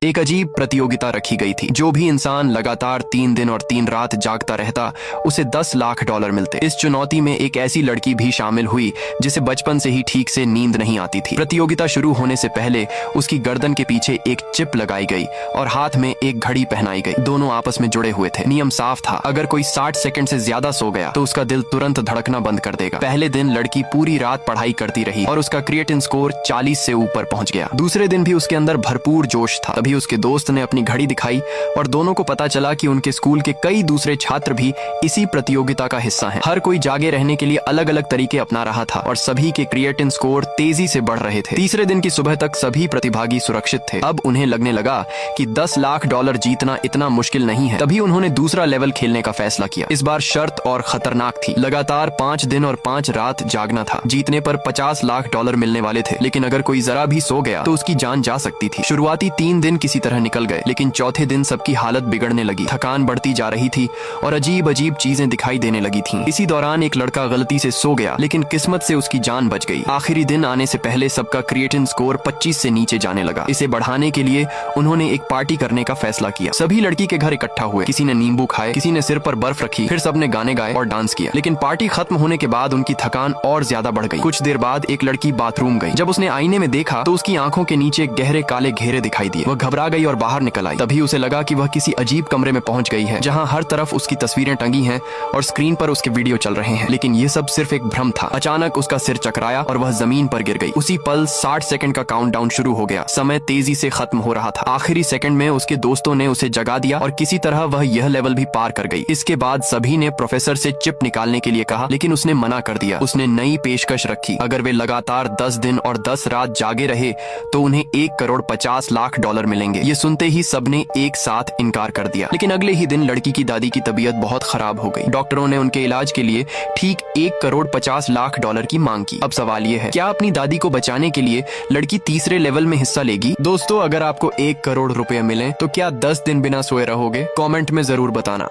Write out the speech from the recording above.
एक अजीब प्रतियोगिता रखी गई थी। जो भी इंसान लगातार 3 दिन और 3 रात जागता रहता उसे 10 लाख डॉलर मिलते। इस चुनौती में एक ऐसी लड़की भी शामिल हुई जिसे बचपन से ही ठीक से नींद नहीं आती थी। प्रतियोगिता शुरू होने से पहले उसकी गर्दन के पीछे एक चिप लगाई गई और हाथ में एक घड़ी पहनाई गई। दोनों आपस में जुड़े हुए थे। नियम साफ था, अगर कोई 60 सेकंड से ज्यादा सो गया तो उसका दिल तुरंत धड़कना बंद कर देगा। पहले दिन लड़की पूरी रात पढ़ाई करती रही और उसका क्रिएटिन स्कोर 40 से ऊपर पहुंच गया। दूसरे दिन भी उसके अंदर भरपूर जोश था। तभी उसके दोस्त ने अपनी घड़ी दिखाई और दोनों को पता चला कि उनके स्कूल के कई दूसरे छात्र भी इसी प्रतियोगिता का हिस्सा हैं। हर कोई जागे रहने के लिए अलग अलग तरीके अपना रहा था और सभी के क्रिएटिन स्कोर तेजी से बढ़ रहे थे। तीसरे दिन की सुबह तक सभी प्रतिभागी सुरक्षित थे। अब उन्हें लगने लगा कि 10 लाख डॉलर जीतना इतना मुश्किल नहीं है। तभी उन्होंने दूसरा लेवल खेलने का फैसला किया। इस बार शर्त और खतरनाक थी। लगातार 5 दिन और 5 रात जागना था। जीतने पर 50 लाख डॉलर मिलने वाले थे, लेकिन अगर कोई जरा भी सो गया तो उसकी जान जा सकती थी। शुरुआती 3 दिन किसी तरह निकल गए, लेकिन चौथे दिन सबकी हालत बिगड़ने लगी। थकान बढ़ती जा रही थी और अजीब अजीब चीजें दिखाई देने लगी थीं। इसी दौरान एक लड़का गलती से सो गया, लेकिन किस्मत से उसकी जान बच गई। आखिरी दिन आने से पहले सबका क्रिएटिन स्कोर 25 से नीचे जाने लगा। इसे बढ़ाने के लिए उन्होंने एक पार्टी करने का फैसला किया। सभी लड़की के घर इकट्ठा हुए। किसी ने नींबू खाए, किसी ने सिर पर बर्फ रखी, फिर सबने गाने गाए और डांस किया। लेकिन पार्टी खत्म होने के बाद उनकी थकान और ज्यादा बढ़ गई। कुछ देर बाद एक लड़की बाथरूम गई। जब उसने आईने में देखा तो उसकी आंखों के नीचे गहरे काले घेरे दिखाई दिए। वह घबरा गई और बाहर निकल आई। तभी उसे लगा कि वह किसी अजीब कमरे में पहुंच गई है, जहां हर तरफ उसकी तस्वीरें टंगी हैं और स्क्रीन पर उसके वीडियो चल रहे हैं। लेकिन ये सब सिर्फ एक भ्रम था। अचानक उसका सिर चकराया और वह जमीन पर गिर गई। उसी पल 60 सेकंड का काउंटडाउन शुरू हो गया। समय तेजी से खत्म हो रहा था। आखिरी सेकंड में उसके दोस्तों ने उसे जगा दिया और किसी तरह वह यह लेवल भी पार कर गई। इसके बाद सभी ने प्रोफेसर से चिप निकालने के लिए कहा, लेकिन उसने मना कर दिया। उसने नई पेशकश रखी। अगर वे लगातार 10 दिन और 10 रात जागे रहे तो उन्हें 1 करोड़ 50 लाख डॉलर मिलेंगे। ये सुनते ही सबने एक साथ इनकार कर दिया। लेकिन अगले ही दिन लड़की की दादी की तबीयत बहुत खराब हो गई। डॉक्टरों ने उनके इलाज के लिए ठीक 1 करोड़ 50 लाख डॉलर की मांग की। अब सवाल ये है, क्या अपनी दादी को बचाने के लिए लड़की तीसरे लेवल में हिस्सा लेगी? दोस्तों, अगर आपको 1 करोड़ रुपए मिले तो क्या 10 दिन बिना सोए रहोगे? कमेंट में जरूर बताना।